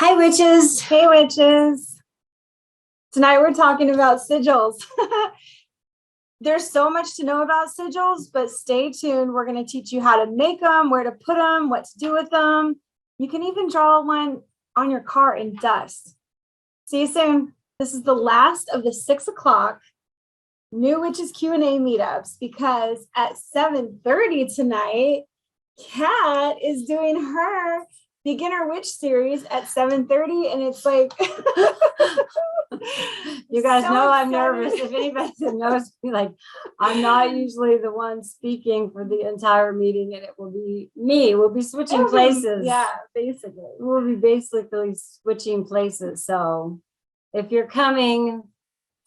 Hi, witches. Hey, witches. Tonight we're talking about sigils. There's so much to know about sigils, but stay tuned. We're going to teach you how to make them, where to put them, what to do with them. You can even draw one on your car in dust. See you soon. This is the last of the 6 o'clock New Witches Q&A meetups because at 7:30 tonight, Kat is doing her beginner witch series at 7:30, and it's like You guys so know I'm excited. nervous. If anybody knows me, like, I'm not usually the one speaking for the entire meeting, and it will be me. We'll be switching places. Yeah, basically. We'll be basically switching places. So if you're coming,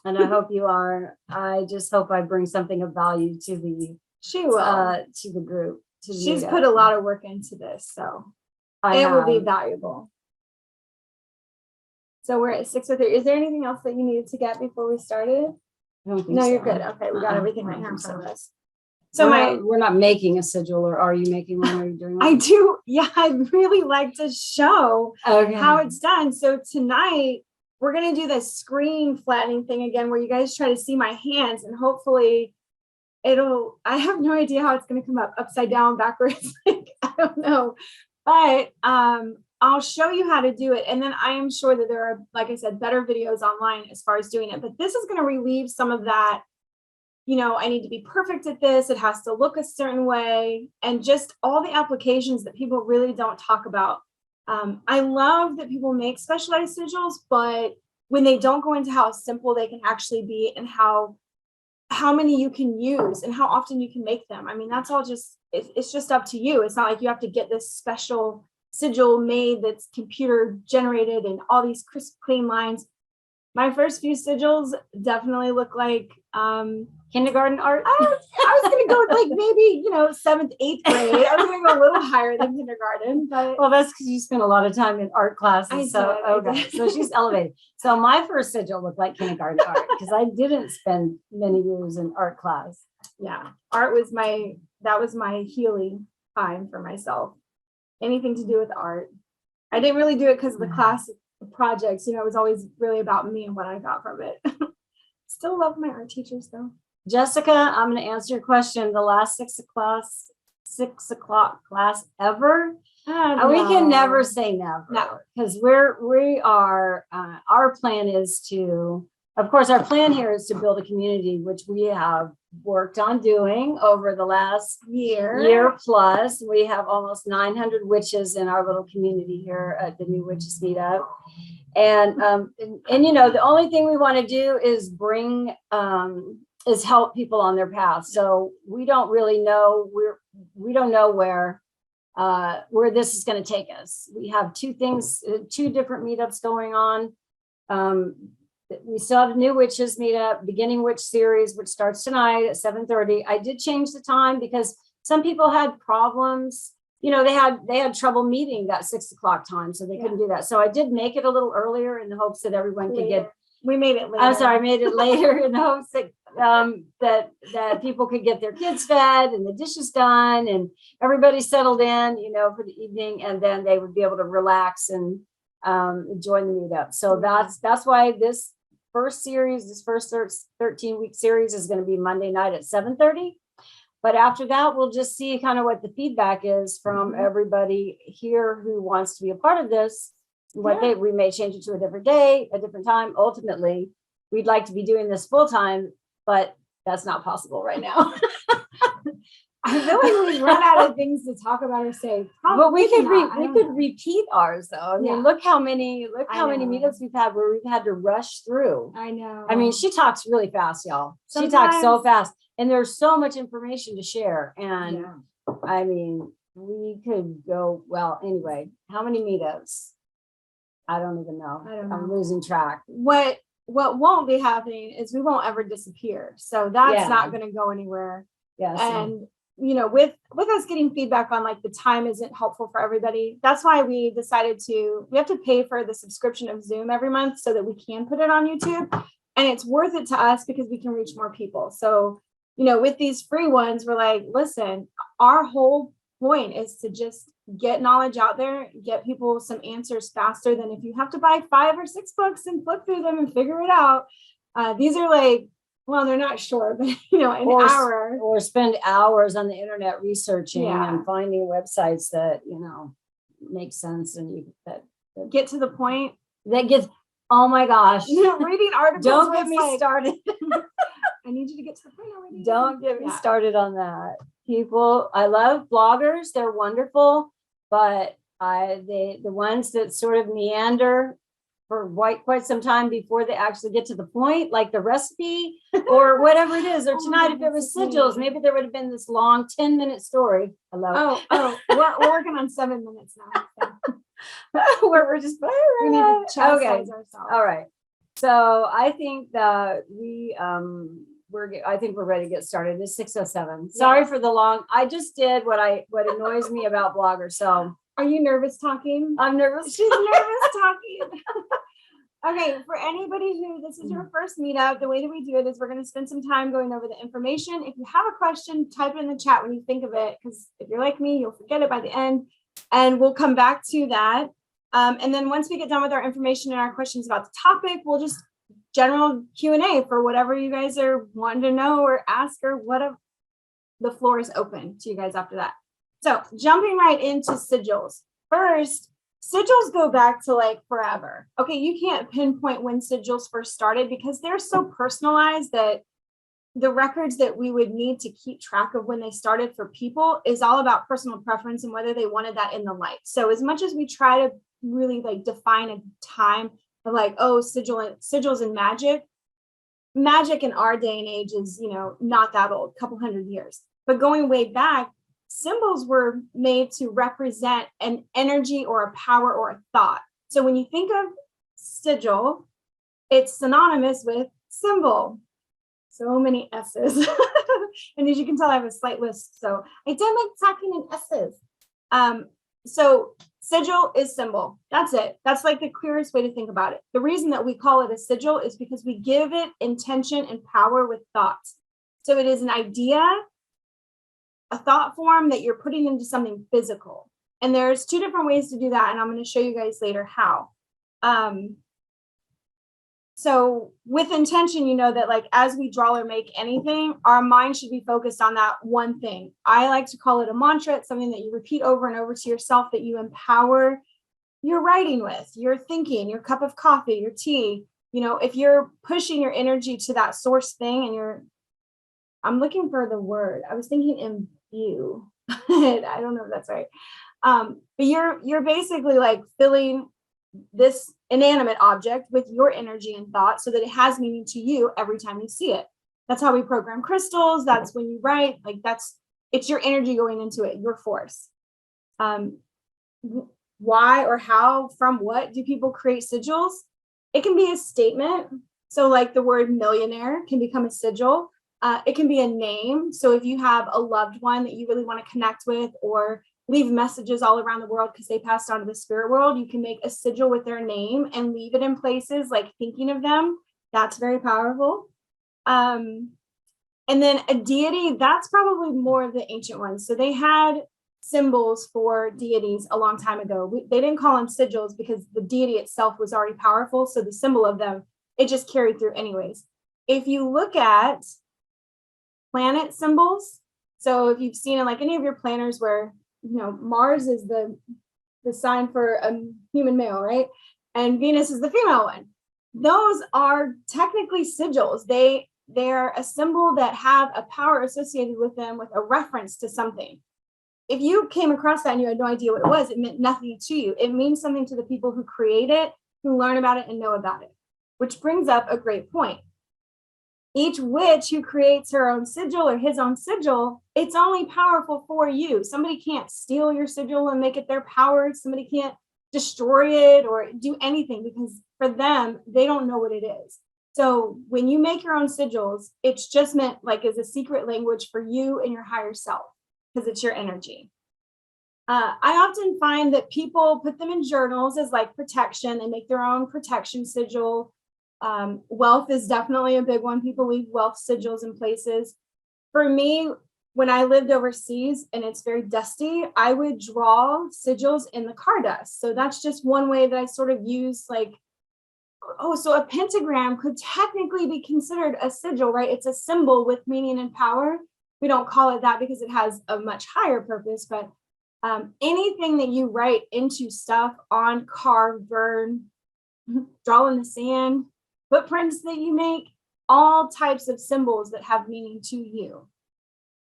and I hope you are, I just hope I bring something of value to the to the group. She's put a lot of work into this, so it will be valuable. So we're at 6:03. Is there anything else that you needed to get before we started? No, you're good. Okay, we got everything right here in front of us. So we're not making a sigil, or are you making one? Are you doing one? I do. Yeah, I'd really like to show how it's done. So tonight we're gonna do the screen flattening thing again, where you guys try to see my hands, and hopefully I have no idea how it's gonna come up, upside down, backwards. Like, I don't know, but I'll show you how to do it. And then I am sure that there are, like I said, better videos online as far as doing it. But this is going to relieve some of that, I need to be perfect at this. It has to look a certain way. And just all the applications that people really don't talk about. I love that people make specialized sigils, but when they don't go into how simple they can actually be and how many you can use and how often you can make them. I mean, that's all just, it's just up to you. It's not like you have to get this special sigil made that's computer generated and all these crisp, clean lines. My first few sigils definitely look like kindergarten art. I was gonna go with like maybe 7th, 8th grade. I was gonna go a little higher than kindergarten, but well, that's because you spent a lot of time in art classes. I did. So she's elevated. So my first sigil looked like kindergarten art because I didn't spend many years in art class. Yeah, art was my healing time for myself. Anything to do with art. I didn't really do it because of the class projects. It was always really about me and what I got from it. Still love my art teachers though. Jessica, I'm going to answer your question. The last 6 o'clock class ever. No. We can never say never. No, because we are. Our plan is to. Of course, our plan here is to build a community, which we have worked on doing over the last year plus. We have almost 900 witches in our little community here at the New Witches Meetup. And the only thing we want to do is is help people on their path. So we don't really know, we don't know where this is going to take us. We have two different meetups going on. We still have a New Witches Meetup, beginning witch series, which starts tonight at 7:30. I did change the time because some people had problems. They had trouble meeting that 6 o'clock time, so they couldn't do that. So I did make it a little earlier in the hopes that everyone could get. We made it later. I'm sorry, I made it later in the hopes that that people could get their kids fed and the dishes done and everybody settled in, for the evening, and then they would be able to relax and join the meetup. So that's why this first 13-week series is going to be Monday night at 7:30. But after that, we'll just see kind of what the feedback is from everybody here who wants to be a part of this. We may change it to a different day, a different time. Ultimately, we'd like to be doing this full time, but that's not possible right now. I feel like we've run out of things to talk about or say. But we could repeat ours though. I mean, look how many meetups we've had where we've had to rush through. I know. I mean, she talks really fast, y'all. She talks so fast, and there's so much information to share. And I mean, we could go. Well, anyway, how many meetups? I don't even know. I'm losing track. What won't be happening is we won't ever disappear. So that's not going to go anywhere. Yes. And with us getting feedback on like the time isn't helpful for everybody. That's why we decided we have to pay for the subscription of Zoom every month so that we can put it on YouTube. And it's worth it to us because we can reach more people. So, with these free ones, we're like, listen, our whole point is to just get knowledge out there, get people some answers faster than if you have to buy 5 or 6 books and flip through them and figure it out. These are like, well, they're not short, but an hour. Or spend hours on the internet researching and finding websites that, make sense and that get to the point. That gets, oh my gosh. Reading articles. Don't get me started. I need you to get to the point already. Don't get me started on that. I love bloggers. They're wonderful, but the ones that sort of meander for quite some time before they actually get to the point, like the recipe or whatever it is. Or tonight, if it was sigils, maybe there would have been this long 10-minute story. Hello. We're working on 7 minutes now. So. We're just we need to chastise ourselves. All right. So I think that I think we're ready to get started. It's 6:07. Sorry for the long. I just did what annoys me about bloggers. So are you nervous talking? I'm nervous. She's nervous talking. Okay, for anybody who this is your first meetup, the way that we do it is we're going to spend some time going over the information. If you have a question, type it in the chat when you think of it, because if you're like me, you'll forget it by the end, and we'll come back to that. And then once we get done with our information and our questions about the topic, we'll just general Q&A for whatever you guys are wanting to know or ask or whatever. The floor is open to you guys after that. So jumping right into sigils. First, sigils go back to like forever. Okay, you can't pinpoint when sigils first started because they're so personalized that the records that we would need to keep track of when they started for people is all about personal preference and whether they wanted that in the light. So as much as we try to really like define a time of like, oh, sigils and magic in our day and age is, not that old, couple hundred years. But going way back, symbols were made to represent an energy or a power or a thought. So when you think of sigil, it's synonymous with symbol. So many S's. And as you can tell, I have a slight list. So I don't like talking in S's. So sigil is symbol. That's it. That's like the clearest way to think about it. The reason that we call it a sigil is because we give it intention and power with thoughts. So it is an idea, a thought form that you're putting into something physical. And there's 2 different ways to do that. And I'm going to show you guys later how. So with intention, that like as we draw or make anything, our mind should be focused on that one thing. I like to call it a mantra. It's something that you repeat over and over to yourself that you empower your writing with, your thinking, your cup of coffee, your tea. If you're pushing your energy to that source thing and I'm looking for the word. I was thinking imbue. I don't know if that's right. But you're basically like filling this inanimate object with your energy and thought so that it has meaning to you every time you see it. That's how we program crystals. That's when you write, like it's your energy going into it, your force. Why or how, from what do people create sigils? It can be a statement. So like the word millionaire can become a sigil. It can be a name. So if you have a loved one that you really want to connect with or leave messages all around the world because they passed on to the spirit world, you can make a sigil with their name and leave it in places like thinking of them. That's very powerful. And then a deity, that's probably more of the ancient ones. So they had symbols for deities a long time ago. They didn't call them sigils because the deity itself was already powerful. So the symbol of them, it just carried through anyways. If you look at planet symbols, so if you've seen in like any of your planners where Mars is the sign for a human male, right? And Venus is the female one. Those are technically sigils. They're a symbol that have a power associated with them with a reference to something. If you came across that and you had no idea what it was, it meant nothing to you. It means something to the people who create it, who learn about it and know about it, which brings up a great point. Each witch who creates her own sigil or his own sigil, it's only powerful for you. Somebody can't steal your sigil and make it their power. Somebody can't destroy it or do anything because for them, they don't know what it is. So when you make your own sigils, it's just meant like as a secret language for you and your higher self because it's your energy. I often find that people put them in journals as like protection. They make their own protection sigil. Wealth is definitely a big one. People leave wealth sigils in places. For me, when I lived overseas and it's very dusty, I would draw sigils in the car dust. So that's just one way that I sort of use like, oh, so a pentagram could technically be considered a sigil, right? It's a symbol with meaning and power. We don't call it that because it has a much higher purpose, but anything that you write into stuff on, carve, burn, draw in the sand, footprints that you make, all types of symbols that have meaning to you.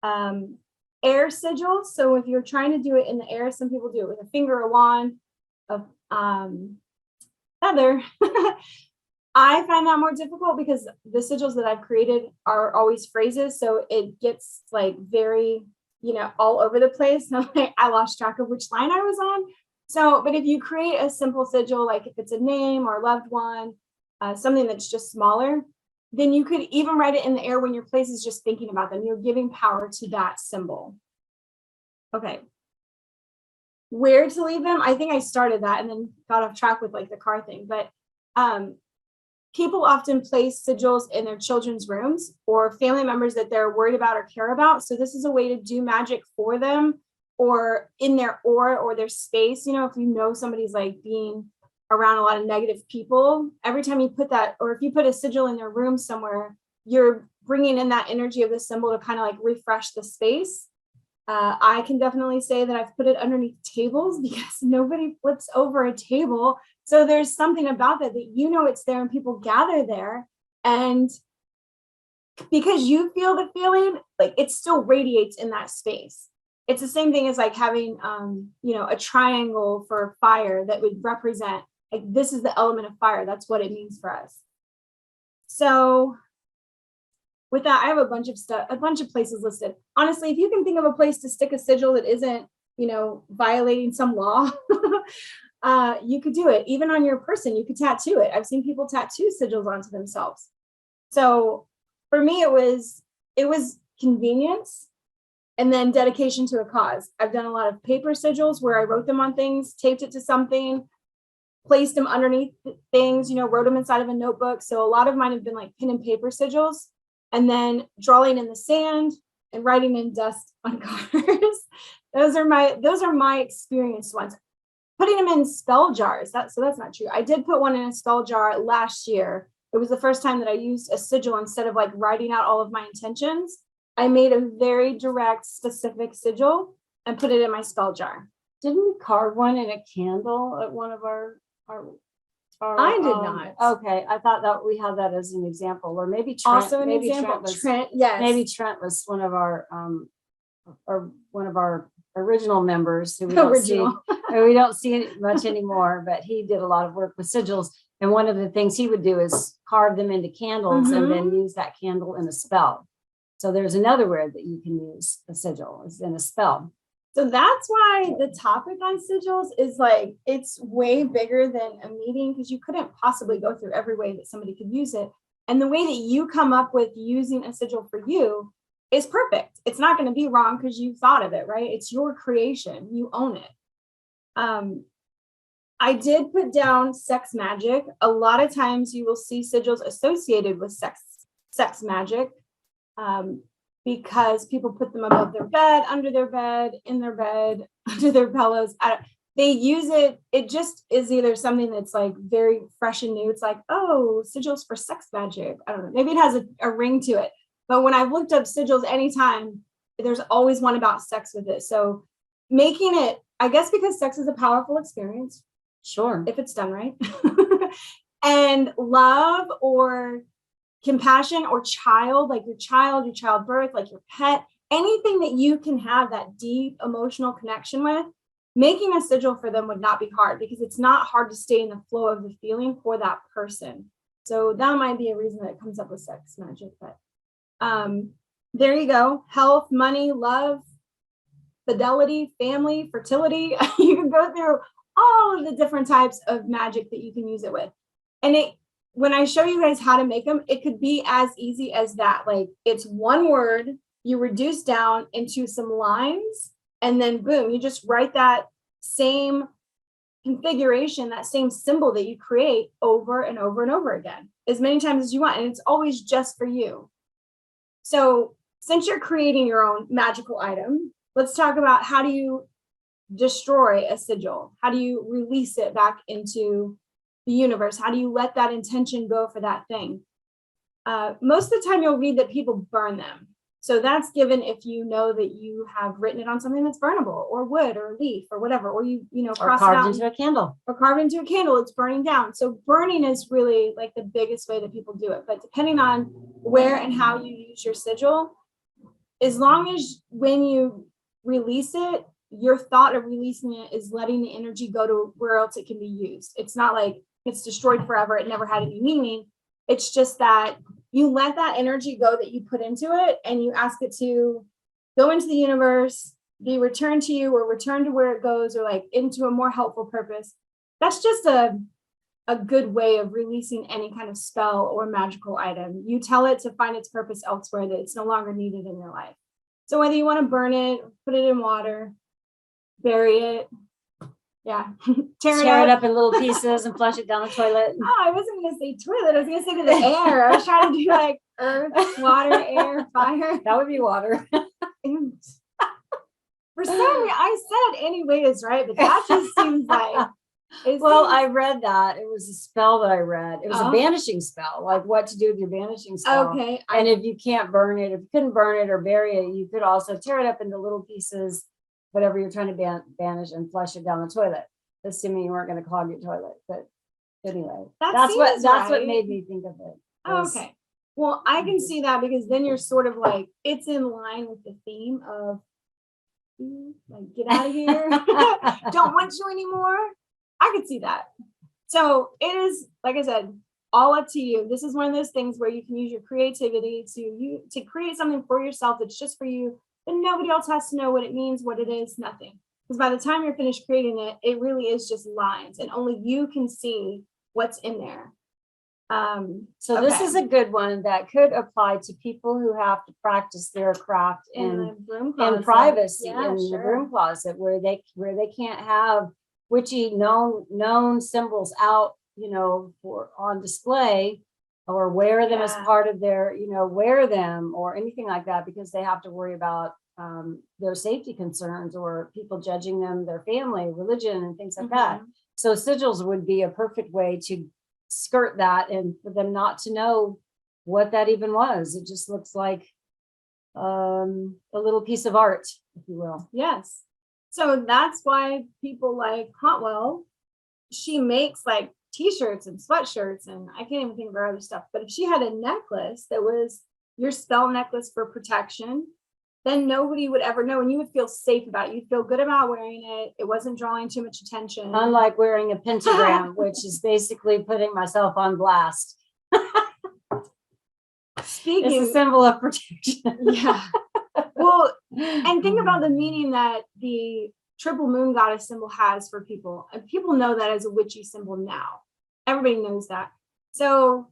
Air sigils. So if you're trying to do it in the air, some people do it with a finger, a wand, a feather. I find that more difficult because the sigils that I've created are always phrases. So it gets like very, all over the place. So like, I lost track of which line I was on. So, but if you create a simple sigil, like if it's a name or loved one, something that's just smaller, then you could even write it in the air when your place is just thinking about them. You're giving power to that symbol. Okay. Where to leave them? I think I started that and then got off track with like the car thing, but people often place sigils in their children's rooms or family members that they're worried about or care about. So this is a way to do magic for them or in their aura or their space. If you know somebody's like being around a lot of negative people, every time you put that, or if you put a sigil in their room somewhere, you're bringing in that energy of the symbol to kind of like refresh the space. I can definitely say that I've put it underneath tables because nobody flips over a table. So there's something about that it's there and people gather there. And because you feel the feeling, like it still radiates in that space. It's the same thing as like having, a triangle for fire that would represent like this is the element of fire. That's what it means for us. So with that, I have a bunch of places listed. Honestly, if you can think of a place to stick a sigil that isn't, violating some law, you could do it. Even on your person, you could tattoo it. I've seen people tattoo sigils onto themselves. So for me, it was convenience and then dedication to a cause. I've done a lot of paper sigils where I wrote them on things, taped it to something, placed them underneath things, wrote them inside of a notebook. So a lot of mine have been like pen and paper sigils. And then drawing in the sand and writing in dust on cars. Those are my experienced ones. Putting them in spell jars. That's not true. I did put one in a spell jar last year. It was the first time that I used a sigil instead of like writing out all of my intentions. I made a very direct, specific sigil and put it in my spell jar. Didn't we carve one in a candle at one of our I did not. Okay, I thought that we had that as an example, or maybe Trent. Also an example. Trent, yes. Maybe Trent was one of our original members who we don't see much anymore. But he did a lot of work with sigils, and one of the things he would do is carve them into candles and then use that candle in a spell. So there's another word that you can use a sigil is in a spell. So that's why the topic on sigils is like, it's way bigger than a meeting because you couldn't possibly go through every way that somebody could use it. And the way that you come up with using a sigil for you is perfect. It's not going to be wrong because you thought of it, right? It's your creation. You own it. I did put down sex magic. A lot of times you will see sigils associated with sex magic. Because people put them above their bed, under their bed, in their bed, under their pillows. They use it. It just is either something that's like very fresh and new. It's like, oh, sigils for sex magic. I don't know. Maybe it has a ring to it. But when I've looked up sigils anytime, there's always one about sex with it. So making it, I guess because sex is a powerful experience. Sure. If it's done right. And love or compassion or child, like your childbirth, like your pet, anything that you can have that deep emotional connection with, making a sigil for them would not be hard because it's not hard to stay in the flow of the feeling for that person. So that might be a reason that it comes up with sex magic. But there you go. Health, money, love, fidelity, family, fertility. You can go through all of the different types of magic that you can use it with. And when I show you guys how to make them, it could be as easy as that. Like it's one word, you reduce down into some lines, and then boom, you just write that same configuration, that same symbol that you create over and over and over again, as many times as you want. And it's always just for you. So since you're creating your own magical item, let's talk about how do you destroy a sigil? How do you release it back into the universe? How do you let that intention go for that thing? Most of the time you'll read that people burn them. So that's given if you know that you have written it on something that's burnable, or wood, or leaf, or whatever, or you cross carved it out into a candle. or carved into a candle, it's burning down. So burning is really like the biggest way that people do it. But depending on where and how you use your sigil, as long as when you release it, your thought of releasing it is letting the energy go to where else it can be used. It's not like it's destroyed forever, it never had any meaning. It's just that you let that energy go that you put into it, and you ask it to go into the universe, be returned to you, or return to where it goes, or like into a more helpful purpose. That's just a good way of releasing any kind of spell or magical item. You tell it to find its purpose elsewhere, that it's no longer needed in your life. So whether you want to burn it, put it in water, bury it, tear it up in little pieces and flush it down the toilet. Oh, I wasn't going to say toilet. I was going to say to the air. I was trying to do like earth, water, air, fire. That would be water. For some reason, I said anyway is right, but that just seems like. I read that. It was a spell that I read. It was a banishing spell, like what to do with your banishing spell. Okay. And if you can't burn it, if you couldn't burn it or bury it, you could also tear it up into little pieces, whatever you're trying to banish, and flush it down the toilet, assuming you weren't going to clog your toilet. But anyway, that's what made me think of it. Okay. Well, I can see that, because then you're sort of like, it's in line with the theme of like, get out of here. Don't want you anymore. I could see that. So it is, like I said, all up to you. This is one of those things where you can use your creativity to create something for yourself that's just for you, and nobody else has to know what it means, what it is, nothing. Because by the time you're finished creating it, it really is just lines, and only you can see what's in there. This is a good one that could apply to people who have to practice their craft in privacy, in the broom closet, where they can't have witchy known symbols out, for on display, or wear them as part of their, wear them or anything like that, because they have to worry about their safety concerns, or people judging them, their family, religion, and things like that. So sigils would be a perfect way to skirt that, and for them not to know what that even was. It just looks like a little piece of art, if you will. Yes. So that's why people like Hotwell, she makes like t-shirts and sweatshirts, and I can't even think of her other stuff. But if she had a necklace that was your spell necklace for protection, then nobody would ever know, and you would feel safe about it. You'd feel good about wearing it. It wasn't drawing too much attention. Unlike wearing a pentagram, which is basically putting myself on blast. It's a symbol of protection. Yeah. Well, and think about the meaning that the triple moon goddess symbol has for people. And people know that as a witchy symbol now. Everybody knows that. So,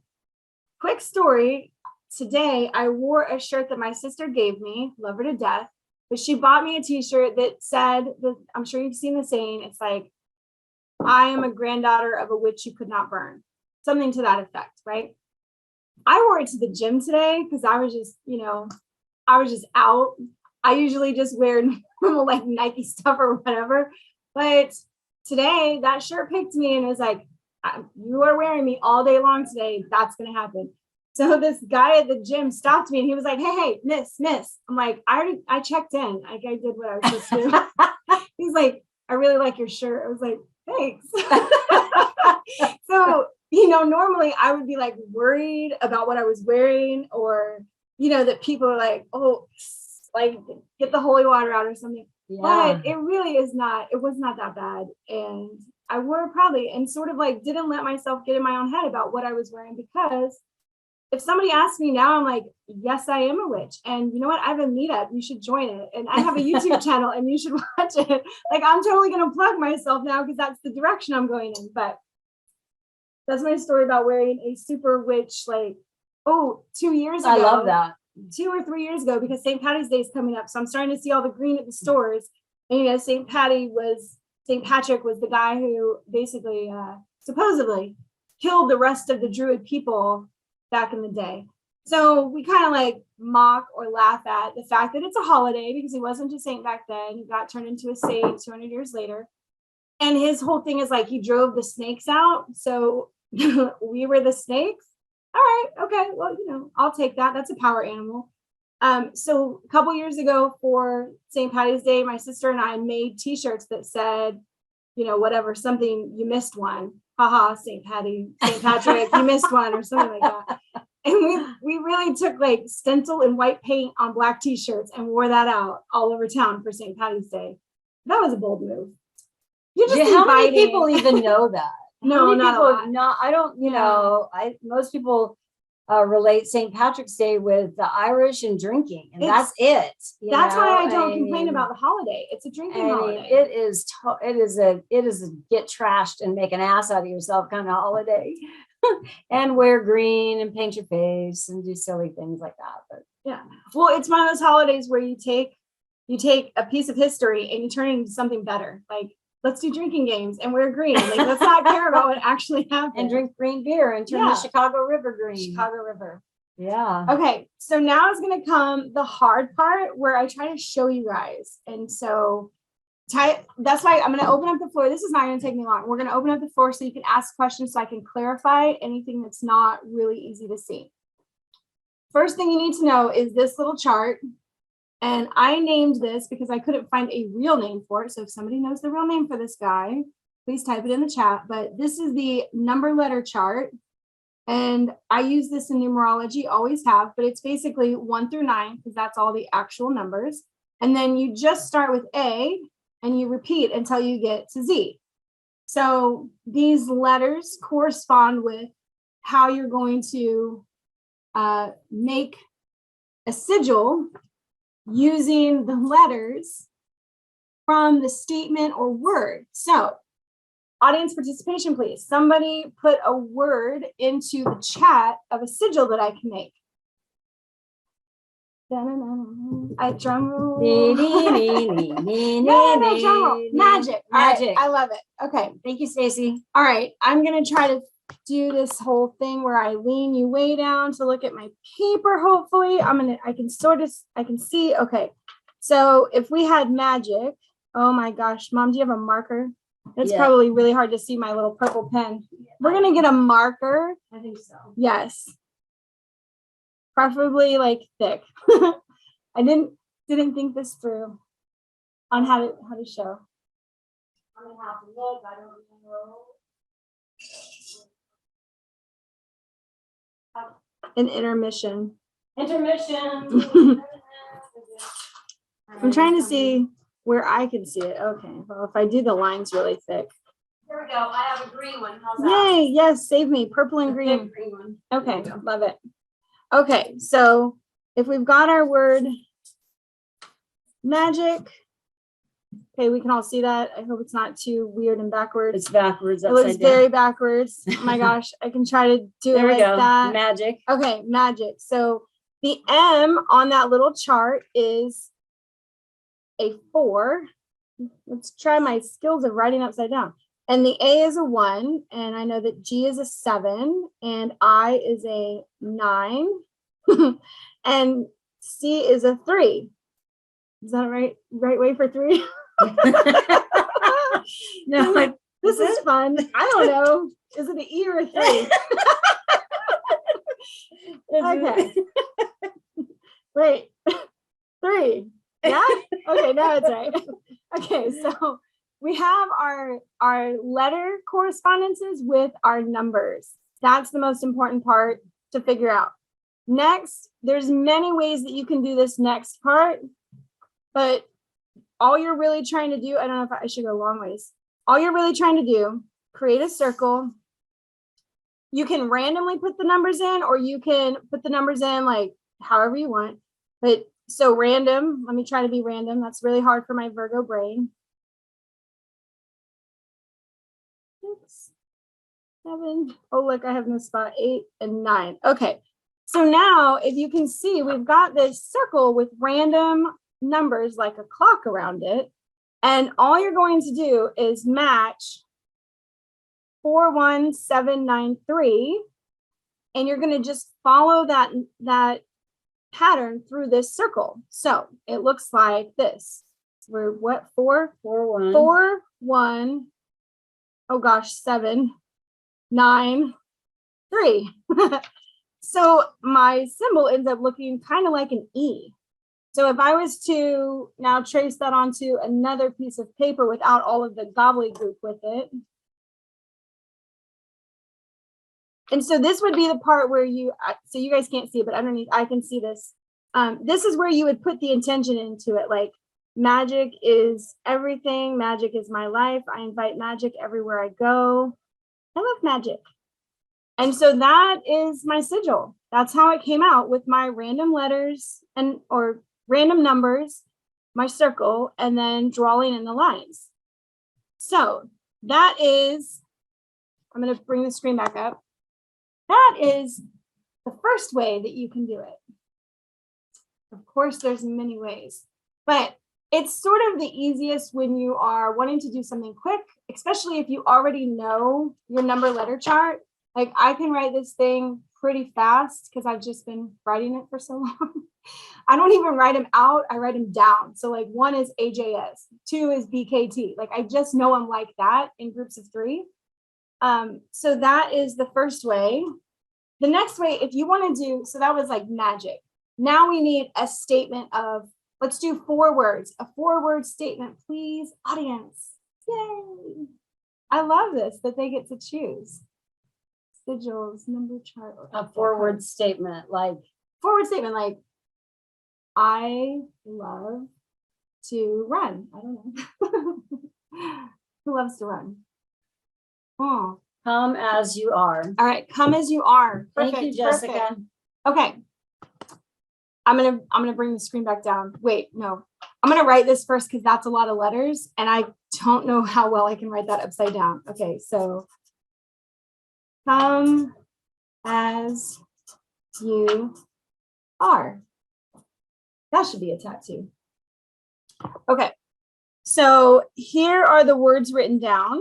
quick story. Today, I wore a shirt that my sister gave me, love her to death, but she bought me a t-shirt that said, I'm sure you've seen the saying, it's like, I am a granddaughter of a witch you could not burn. Something to that effect, right? I wore it to the gym today because I was just out. I usually just wear normal like Nike stuff or whatever. But today that shirt picked me and was like, you are wearing me all day long today. That's going to happen. So this guy at the gym stopped me and he was like, hey, miss. I'm like, I checked in. I did what I was supposed to do. He's like, I really like your shirt. I was like, thanks. So, normally I would be like worried about what I was wearing, or, that people are like, oh, like get the holy water out or something. Yeah. But it really is not, it was not that bad. And I wore it proudly and sort of like didn't let myself get in my own head about what I was wearing, because if somebody asks me now, I'm like, yes, I am a witch. And you know what? I have a meetup. You should join it. And I have a YouTube channel and you should watch it. Like, I'm totally going to plug myself now because that's the direction I'm going in. But that's my story about wearing a super witch, like, 2 years ago. I love that. 2 or 3 years ago, because St. Patty's Day is coming up. So I'm starting to see all the green at the stores. And, St. Patrick was the guy who basically supposedly killed the rest of the Druid people back in the day. So we kind of like mock or laugh at the fact that it's a holiday because he wasn't a saint back then. He got turned into a saint 200 years later. And his whole thing is like he drove the snakes out. So we were the snakes. All right. Okay. Well, I'll take that. That's a power animal. So a couple years ago for St. Patty's Day, my sister and I made t-shirts that said, whatever, something, you missed one. Haha, St. Patrick, you missed one, or something like that. And we really took like stencil and white paint on black t-shirts and wore that out all over town for St. Patty's Day. That was a bold move. You're just how many people even know that? No, not a lot. I don't, most people relate St. Patrick's Day with the Irish and drinking, and that's it. That's why I don't complain about the holiday. It's a drinking holiday. It is a get trashed and make an ass out of yourself kind of holiday. And wear green and paint your face and do silly things like that. But yeah, well, it's one of those holidays where you take a piece of history and you turn it into something better. Like, let's do drinking games and wear green. Like, let's not care about what actually happened. And drink green beer and turn the Chicago River green. Chicago River. Yeah. Okay, so now is going to come the hard part where I try to show you guys. And so that's why I'm going to open up the floor. This is not going to take me long. We're going to open up the floor so you can ask questions so I can clarify anything that's not really easy to see. First thing you need to know is this little chart. And I named this because I couldn't find a real name for it. So if somebody knows the real name for this guy, please type it in the chat. But this is the number letter chart. And I use this in numerology, always have, but it's basically 1 through 9 because that's all the actual numbers. And then you just start with A and you repeat until you get to Z. So these letters correspond with how you're going to make a sigil using the letters from the statement or word. So audience participation, please. Somebody put a word into the chat of a sigil that I can make. I drum roll. No, drum roll. Magic. Magic. Right, I love it. Okay. Thank you, Stacy. All right. I'm going to try to do this whole thing where I lean you way down to look at my paper. Hopefully I can see. Okay. So if we had magic, oh my gosh, Mom, do you have a marker? It's probably really hard to see my little purple pen. We're going to get a marker. I think so. Yes. Preferably like thick. I didn't think this through on how to show. I'm going to have to look. I don't know. An intermission. I'm trying to see where I can see it. Okay. Well, if I do the lines really thick. Here we go. I have a green one. How's that? Yay. Yes. Save me. Purple and green. Green one. Okay. Love it. Okay. So if we've got our word magic. Okay. We can all see that. I hope it's not too weird and backwards. It's backwards. It looks very backwards. Oh my gosh. I can try to do it like that. Magic. Okay. Magic. So the M on that little chart is a 4. Let's try my skills of writing upside down. And the A is a 1. And I know that G is a 7. And I is a 9. And C is a 3. Is that right way for 3? No, this is fun. I don't know. Is it an E or a 3? Okay. Wait. 3. Yeah? Okay, now it's right. Okay, so we have our letter correspondences with our numbers. That's the most important part to figure out. Next, there's many ways that you can do this next part, but all you're really trying to do, I don't know if I should go long ways. All you're really trying to do, create a circle. You can randomly put the numbers in, or you can put the numbers in like however you want. But so random, let me try to be random. That's really hard for my Virgo brain. 6, 7, oh look, I have no spot, 8 and 9. Okay, so now if you can see, we've got this circle with random numbers like a clock around it. And all you're going to do is match 41793 and you're going to just follow that pattern through this circle. So it looks like this. We're what, 4, 4, 1. 4, 1. Oh gosh, 7, 9, 3. So my symbol ends up looking kind of like an E. So if I was to now trace that onto another piece of paper without all of the gobbledygook with it. And so this would be the part where so you guys can't see it, but underneath I can see this. This is where you would put the intention into it. Like, magic is everything. Magic is my life. I invite magic everywhere I go. I love magic. And so that is my sigil. That's how it came out, with my random letters or random numbers, my circle, and then drawing in the lines. So that is, I'm going to bring the screen back up. That is the first way that you can do it. Of course, there's many ways, but it's sort of the easiest when you are wanting to do something quick, especially if you already know your number letter chart. Like, I can write this thing pretty fast because I've just been writing it for so long. I don't even write them out. I write them down. So like 1 is AJS, 2 is BKT. Like, I just know I'm like that in groups of 3. So that is the first way. The next way, if you want to do, so that was like magic. Now we need a statement of, let's do 4 words, a 4-word statement, please, audience. Yay. I love this, that they get to choose. Sigils, number chart. A forward statement, like. Forward statement, like, I love to run. I don't know. Who loves to run? Oh. Come as you are. All right, come as you are. Perfect. Thank you, Jessica. Perfect. Okay. I'm gonna bring the screen back down. Wait, no. I'm gonna write this first because that's a lot of letters, and I don't know how well I can write that upside down. Okay, so come as you are. That should be a tattoo. Okay, so here are the words written down.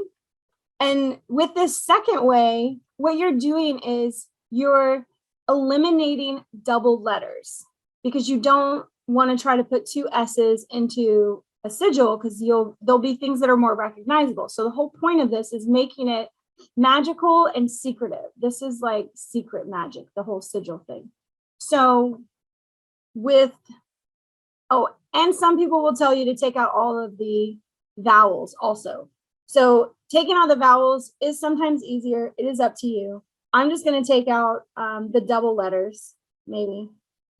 And with this second way, what you're doing is you're eliminating double letters, because you don't want to try to put 2 S's into a sigil, because there'll be things that are more recognizable. So the whole point of this is making it magical and secretive. This is like secret magic, the whole sigil thing. So and some people will tell you to take out all of the vowels also. So taking out the vowels is sometimes easier. It is up to you. I'm just going to take out the double letters, maybe.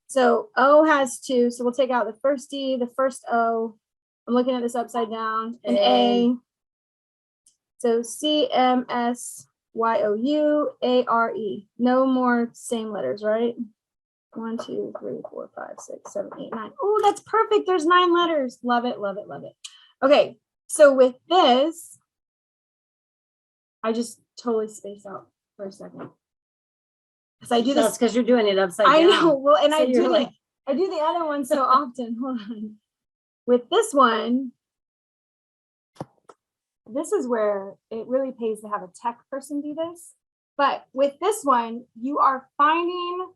So O has 2. So we'll take out the first D, the first O. I'm looking at this upside down. An A. So CMSYOUARE. No more same letters, right? 1, 2, 3, 4, 5, 6, 7, 8, 9. Oh, that's perfect. There's 9 letters. Love it, love it, love it. Okay, so with this, I just totally spaced out for a second. Because I do this. That's because you're doing it upside down. I know. Well, and So I do the other one so often. Hold on. With this one, this is where it really pays to have a tech person do this. But with this one, you are finding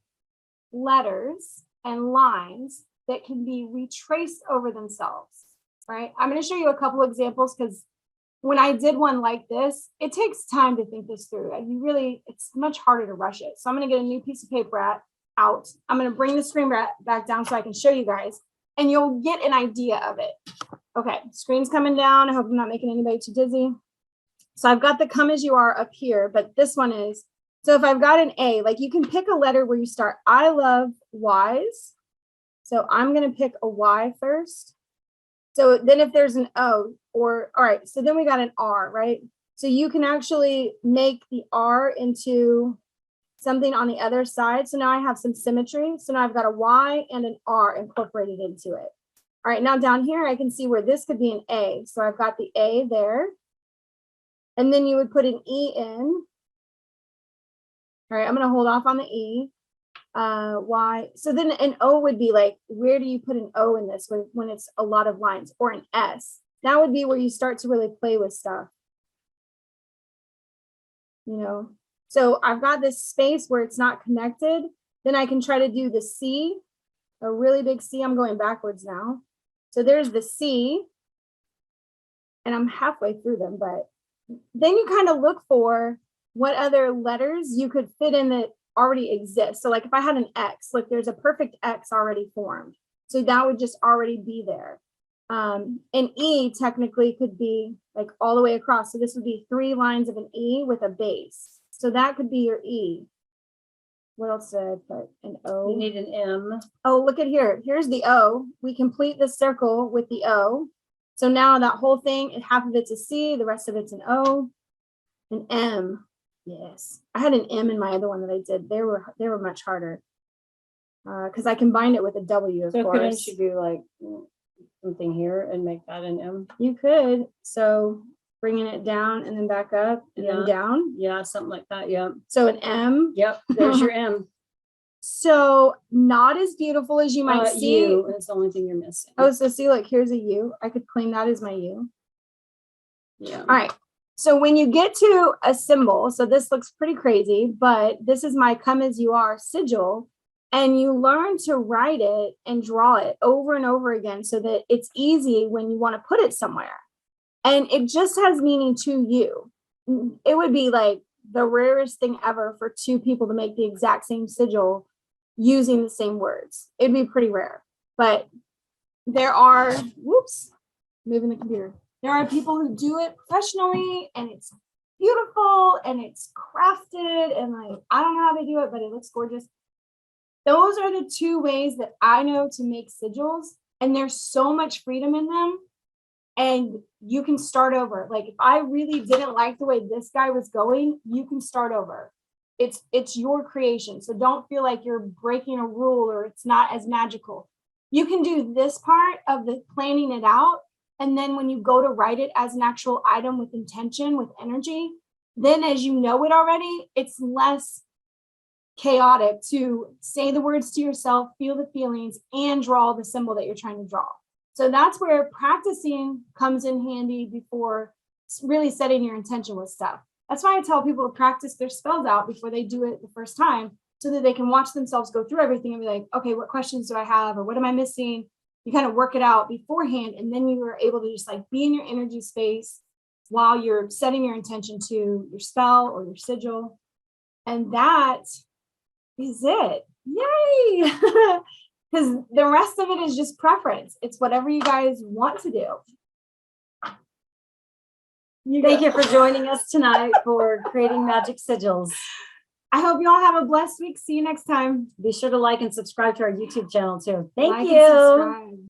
letters and lines that can be retraced over themselves, right? I'm going to show you a couple examples, because when I did one like this, it takes time to think this through. It's much harder to rush it. So I'm going to get a new piece of paper out. I'm going to bring the screen back down so I can show you guys, and you'll get an idea of it. Okay, screen's coming down. I hope I'm not making anybody too dizzy. So I've got the come as you are up here, but this one is, so if I've got an A, like, you can pick a letter where you start. I love Y's. So I'm going to pick a Y first. So then if there's an O, all right, so then we got an R, right? So you can actually make the R into something on the other side. So now I have some symmetry. So now I've got a Y and an R incorporated into it. All right, now down here, I can see where this could be an A. So I've got the A there. And then you would put an E in. All right, I'm going to hold off on the E. Y. So then an O would be like, where do you put an O in this when it's a lot of lines? Or an S. That would be where you start to really play with stuff. You know, So I've got this space where it's not connected. Then I can try to do the C, a really big C. I'm going backwards now. So there's the C, and I'm halfway through them, but then you kind of look for what other letters you could fit in that already exist. So like if I had an X, look, there's a perfect X already formed. So that would just already be there. An E technically could be like all the way across. So this would be 3 lines of an E with a base. So that could be your E. What else did I put? An O. You need an M. Oh, look at here. Here's the O. We complete the circle with the O. So now that whole thing, half of it's a C, the rest of it's an O. An M. Yes. I had an M in my other one that I did. They were much harder. Because I combined it with a W, of So course. couldn't you do like something here and make that an M? You could. So bringing it down and then back up and then down. Yeah, something like that. Yeah. So an M. Yep. There's your M. So not as beautiful as you might see. U, and it's the only thing you're missing. Oh, so see, like here's a U. I could claim that as my U. Yeah. All right. So when you get to a symbol, so this looks pretty crazy, but this is my come as you are sigil. And you learn to write it and draw it over and over again so that it's easy when you want to put it somewhere. And it just has meaning to you. It would be like the rarest thing ever for 2 people to make the exact same sigil using the same words. It'd be pretty rare. But there are, whoops, moving the computer. There are people who do it professionally and it's beautiful and it's crafted and like, I don't know how they do it, but it looks gorgeous. Those are the 2 ways that I know to make sigils, and there's so much freedom in them. And you can start over. Like if I really didn't like the way this guy was going, you can start over. It's your creation. So don't feel like you're breaking a rule or it's not as magical. You can do this part of the planning it out. And then when you go to write it as an actual item with intention, with energy, then as you know it already, it's less chaotic to say the words to yourself, feel the feelings, and draw the symbol that you're trying to draw. So that's where practicing comes in handy before really setting your intention with stuff. That's why I tell people to practice their spells out before they do it the first time so that they can watch themselves go through everything and be like, okay, what questions do I have? Or what am I missing? You kind of work it out beforehand. And then you are able to just like be in your energy space while you're setting your intention to your spell or your sigil. And that is it. Yay! Because the rest of it is just preference. It's whatever you guys want to do. Thank you for joining us tonight for creating magic sigils. I hope you all have a blessed week. See you next time. Be sure to like and subscribe to our YouTube channel too. Thank Like you. and subscribe.